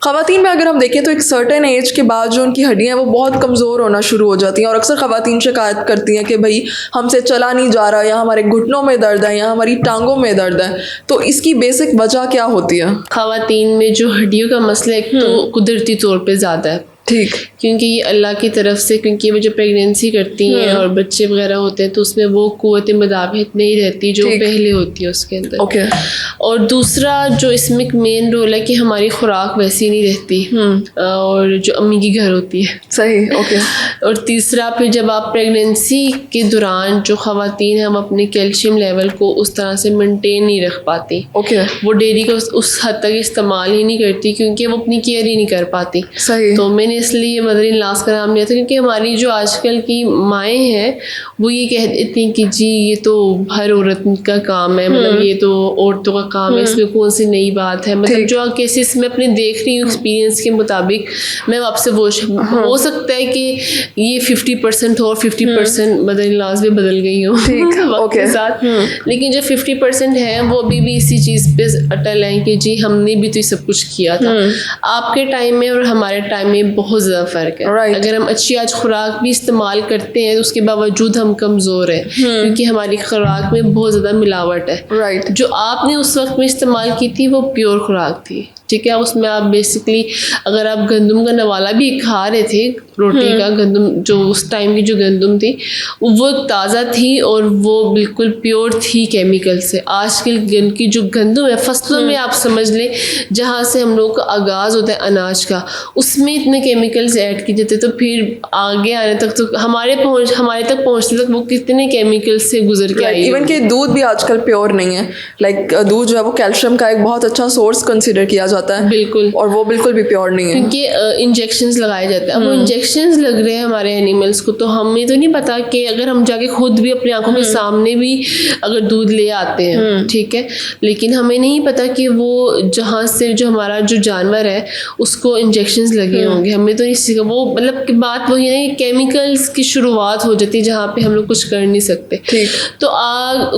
خواتین میں اگر ہم دیکھیں تو ایک سرٹن ایج کے بعد جو ان کی ہڈیاں ہیں وہ بہت کمزور ہونا شروع ہو جاتی ہیں, اور اکثر خواتین شکایت کرتی ہیں کہ بھائی ہم سے چلا نہیں جا رہا, یا ہمارے گھٹنوں میں درد ہے, یا ہماری ٹانگوں میں درد ہے. تو اس کی بیسک وجہ کیا ہوتی ہے؟ خواتین میں جو ہڈیوں کا مسئلہ ایک تو قدرتی طور پہ زیادہ ہے, ٹھیک, کیونکہ یہ اللہ کی طرف سے, کیونکہ وہ جو پریگنینسی کرتی ہیں اور بچے وغیرہ ہوتے ہیں تو اس میں وہ قوت مدافعت نہیں رہتی جو پہلے ہوتی ہے اس کے اندر. اوکے. اور دوسرا جو اس میں ایک مین رول ہے کہ ہماری خوراک ویسی نہیں رہتی اور جو امی کی گھر ہوتی ہے. صحیح. اوکے. اور تیسرا پھر جب آپ پریگنینسی کے دوران جو خواتین ہیں ہم اپنے کیلشیم لیول کو اس طرح سے مینٹین نہیں رکھ پاتی. اوکے. وہ ڈیری کا اس حد تک استعمال ہی نہیں کرتی کیونکہ وہ اپنی کیئر ہی نہیں کر پاتی. صحیح. تو میں نے اس لیے مدر ان لاس کا نام لیا تھا کیونکہ ہماری جو آج کل کی مائیں ہیں وہ یہ کہہ دیتی ہیں کہ جی یہ تو ہر عورت کا کام ہے, مطلب یہ تو عورتوں کا کام ہے, اس میں کون سی نئی بات ہے. مطلب جو کیسز میں اپنے دیکھ رہی ہوں ایکسپیرینس کے مطابق, میں آپ سے وہ ہو سکتا ہے کہ یہ 50% ہو اور 50% مدر ان لاس بھی بدل گئی ہوں وقت کے ساتھ, لیکن جو 50% ہے وہ ابھی بھی اسی چیز پہ اٹل ہیں کہ جی ہم نے بھی تو یہ سب کچھ کیا تھا. آپ کے ٹائم میں اور ہمارے ٹائم میں بہت زیادہ فرق ہے. اگر ہم اچھی آج خوراک بھی استعمال کرتے ہیں تو اس کے باوجود ہم کمزور ہیں کیونکہ ہماری خوراک میں بہت زیادہ ملاوٹ ہے. جو آپ نے اس وقت میں استعمال کی تھی وہ پیور خوراک تھی, ٹھیک ہے. اس میں آپ بیسکلی اگر آپ گندم کا نوالا بھی کھا رہے تھے, روٹی کا گندم جو اس ٹائم کی جو گندم تھی وہ تازہ تھی اور وہ بالکل پیور تھی کیمیکل سے. آج کل کی جو گندم ہے فصلوں میں آپ سمجھ لیں جہاں سے ہم لوگ کا آغاز ہوتا ہے اناج کا, اس میں اتنے کیمیکلز ایڈ کیے جاتے تو پھر آگے آنے تک تو ہمارے تک پہنچنے تک وہ کتنے کیمیکل سے گزر کے آئی. ایون کہ دودھ بھی آج کل پیور نہیں ہے, لائک دودھ جو ہے وہ کیلشیم کا ایک بہت اچھا سورس کنسیڈر کیا جاتا ہے. بالکل. اور وہ بالکل بھی پیور نہیں ہے کیونکہ انجیکشنز لگائے جاتے ہیں. اب وہ انجیکشنز لگ رہے ہیں ہمارے اینیملس کو تو ہمیں تو نہیں پتا کہ اگر ہم جا کے خود بھی اپنی آنکھوں کے سامنے بھی اگر دودھ لے آتے ہیں, ٹھیک ہے, لیکن ہمیں نہیں پتا کہ وہ جہاں سے جو ہمارا جو جانور ہے اس کو انجیکشنز لگے ہوں گے. ہمیں تو نہیں, وہ مطلب کہ بات وہی ہے کہ کیمیکلز کی شروعات ہو جاتی ہے جہاں پہ ہم لوگ کچھ کر نہیں سکتے. تو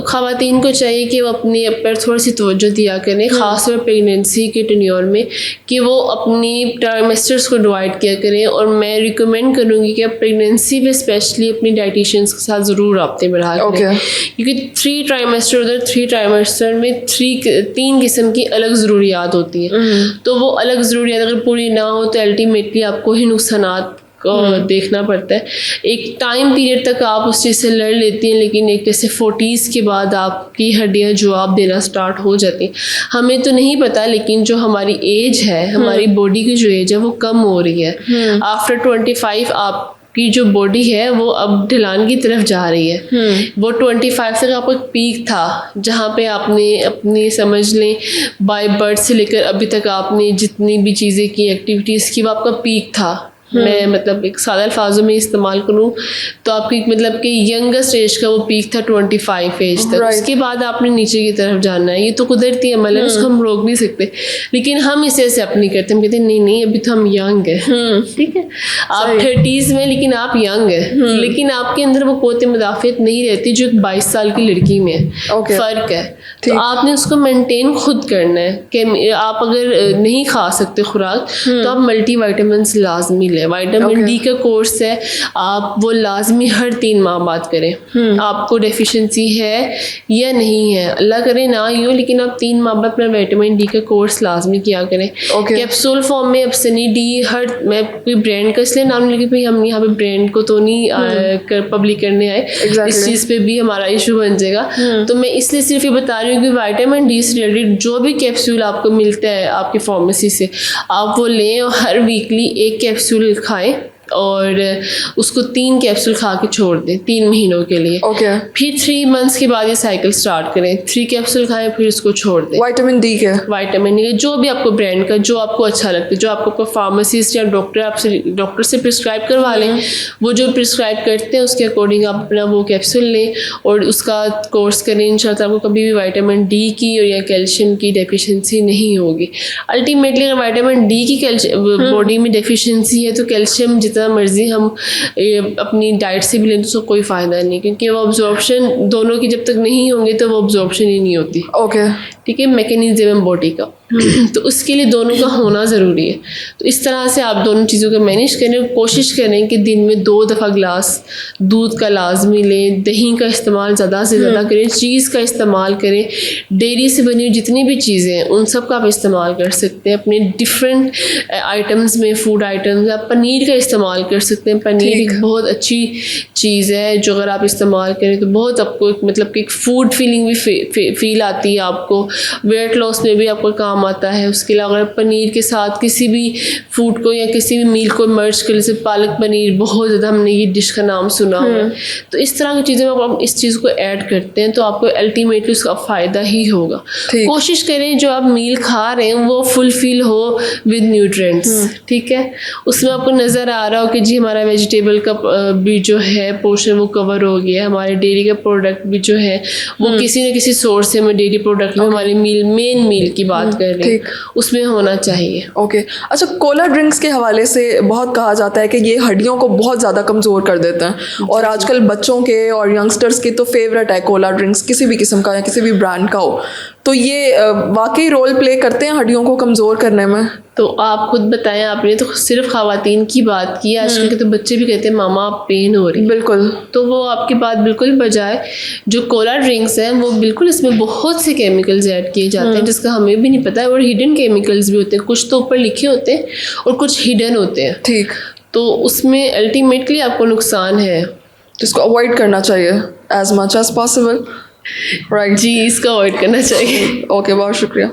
خواتین کو چاہیے کہ وہ اپنے پر تھوڑی سی توجہ دیا کریں, خاص طور پریگنینسی کے ٹینیور میں, کہ وہ اپنی ٹرائمیسٹرس کو ڈیوائڈ کیا کریں. اور میں ریکمینڈ کروں گی کہ آپ پریگنینسی میں اسپیشلی اپنی ڈائٹیشینس کے ساتھ ضرور رابطے بڑھا کریں, کیونکہ 3 ٹرائمیسٹر ادھر 3 ٹرائمیسٹر میں 3 قسم کی الگ ضروریات ہوتی ہیں. تو وہ الگ ضروریات اگر پوری نہ ہو تو الٹیمیٹلی آپ کو ہی نقصانات کو دیکھنا پڑتا ہے. ایک ٹائم پیریڈ تک آپ اس چیز سے لڑ لیتی ہیں, لیکن ایک جیسے 40s کے بعد آپ کی ہڈیاں جواب دینا سٹارٹ ہو جاتی ہیں. ہمیں تو نہیں پتا, لیکن جو ہماری ایج ہے, ہماری باڈی کی جو ایج ہے وہ کم ہو رہی ہے. آفٹر 25 آپ کی جو باڈی ہے وہ اب ڈھلان کی طرف جا رہی ہے. وہ 25 تک آپ کا ایک پیک تھا جہاں پہ آپ نے اپنی سمجھ لیں بائی برتھ سے لے کر ابھی تک آپ نے جتنی بھی چیزیں کی, ایکٹیویٹیز کی, وہ آپ کا پیک تھا. میں مطلب ایک سادہ الفاظوں میں استعمال کروں تو آپ کی مطلب کہ ینگسٹ ایج کا وہ پیک تھا 25 ایج تک. اس کے بعد آپ نے نیچے کی طرف جانا ہے. یہ تو قدرتی عمل ہے, اس کو ہم روک نہیں سکتے, لیکن ہم اسے ایکسیپٹ نہیں کرتے. ہم کہتے ہیں نہیں ابھی تو ہم ینگ ہیں, ٹھیک ہے, آپ 30s میں لیکن آپ ینگ ہیں, لیکن آپ کے اندر وہ قوت مدافعت نہیں رہتی جو 22 سال کی لڑکی میں ہے. فرق ہے. تو آپ نے اس کو مینٹین خود کرنا ہے کہ آپ اگر نہیں کھا سکتے خوراک تو آپ ملٹی وائٹامنس لازمی لیں. وائٹامن ڈی کا کورس ہے, آپ وہ لازمی ہر 3 ماہ بعد کریں. آپ کو ڈیفیشنسی ہے یا نہیں ہے, اللہ کرے نہ ہی ہو, لیکن آپ 3 ماہ بعد اپنا وائٹامن ڈی کا کورس لازمی کیا کریں. کیپسول فارم میں اب سنی ڈی میں کوئی برانڈ کا اس لیے نام لے کہ ہم یہاں پہ برانڈ کو تو نہیں پبلک کرنے آئے, اس چیز پہ بھی ہمارا ایشو بن جائے گا. تو میں اس لیے صرف یہ بتا رہی ہوں کہ وائٹامن ڈی سے ریلیٹڈ جو بھی کیپسول آپ کو ملتا ہے آپ کی فارمیسی سے آپ وہ لیں, اور ہر ویکلی 1 کیپسول کھائیں اور اس کو 3 کیپسول کھا کے چھوڑ دیں 3 مہینوں کے لیے. پھر 3 months کے بعد یہ سائیکل سٹارٹ کریں, 3 کیپسول کھائیں پھر اس کو چھوڑ دیں. وائٹامن ڈی کے جو بھی آپ کو برانڈ کا جو آپ کو اچھا لگتا ہے, جو آپ کو فارماسسٹ یا ڈاکٹر سے پرسکرائب کروا لیں, وہ جو پرسکرائب کرتے ہیں اس کے اکارڈنگ آپ اپنا وہ کیپسول لیں اور اس کا کورس کریں. ان شاء اللہ آپ کو کبھی بھی وائٹامن ڈی کی اور یا کیلشیم کی ڈیفیشنسی نہیں ہوگی. الٹیمیٹلی اگر وائٹامن ڈی کی باڈی میں ڈیفیشنسی ہے تو کیلشیم جتنا مرضی ہم اپنی ڈائٹ سے بھی لیں تو اس کو کوئی فائدہ نہیں, کیونکہ وہ ابزارپشن دونوں کی جب تک نہیں ہوں گے تو وہ ابزارپشن ہی نہیں ہوتی. ٹھیک ہے, میکینزم باڈی کا, تو اس کے لیے دونوں کا ہونا ضروری ہے. تو اس طرح سے آپ دونوں چیزوں کو مینیج کریں, کوشش کریں کہ دن میں 2 دفعہ گلاس دودھ کا لازمی لیں, دہی کا استعمال زیادہ سے زیادہ کریں, چیز کا استعمال کریں, ڈیری سے بنی ہوئی جتنی بھی چیزیں ہیں ان سب کا آپ استعمال کر سکتے ہیں اپنے ڈفرینٹ آئٹمس میں, فوڈ آئٹمس. آپ پنیر کا استعمال کر سکتے ہیں, پنیر ایک بہت اچھی چیز ہے جو اگر آپ استعمال کریں تو بہت آپ کو مطلب کہ ایک فوڈ فیلنگ بھی فیل آتی ہے آپ کو, ویٹ لاس میں بھی آپ کو کام آتا ہے. اس کے علاوہ اگر پنیر کے ساتھ کسی بھی فوڈ کو یا کسی بھی میل کو مرج کر, جیسے پالک پنیر, بہت زیادہ ہم نے یہ ڈش کا نام سنا ہے, تو اس طرح کی چیزیں آپ اس چیز کو ایڈ کرتے ہیں تو آپ کو الٹیمیٹلی اس کا فائدہ ہی ہوگا. کوشش کریں جو آپ میل کھا رہے ہیں وہ فل فل ہو ود نیوٹرینٹس, ٹھیک ہے, اس میں آپ کو نظر آ رہا ہو کہ جی ہمارا ویجیٹیبل کا بھی جو ہے پورشن وہ کور ہو گیا, ہمارے ڈیری کا پروڈکٹ بھی جو ہے وہ کسی نہ کسی سورس سے ہمیں ڈیری پروڈکٹ میں ہماری مین میل کی بات کر رہے ہیں اس میں ہونا چاہیے. اوکے, اچھا, کولا ڈرنکس کے حوالے سے بہت کہا جاتا ہے کہ یہ ہڈیوں کو بہت زیادہ کمزور کر دیتے ہیں, اور آج کل بچوں کے اور ینگسٹرس کی تو فیوریٹ ہے کولا ڈرنکس, کسی بھی قسم کا یا کسی بھی برانڈ کا ہو, تو یہ واقعی رول پلے کرتے ہیں ہڈیوں کو کمزور کرنے میں؟ تو آپ خود بتائیں, آپ نے تو صرف خواتین کی بات کی, آج کل کے تو بچے بھی کہتے ہیں ماما آپ پین ہو رہی. بالکل, تو وہ آپ کی بات بالکل بجائے. جو کولا ڈرنکس ہیں وہ بالکل اس میں بہت سے کیمیکلز ایڈ کیے جاتے ہیں جس کا ہمیں بھی نہیں پتا ہے, اور ہڈن کیمیکلز بھی ہوتے ہیں, کچھ تو اوپر لکھے ہوتے ہیں اور کچھ ہڈن ہوتے ہیں. ٹھیک, تو اس میں الٹیمیٹلی آپ کو نقصان ہے, تو اس کو اوائڈ کرنا چاہیے as much as possible. Right جی, اس کا اوائڈ کرنا چاہیے. اوکے, بہت شکریہ.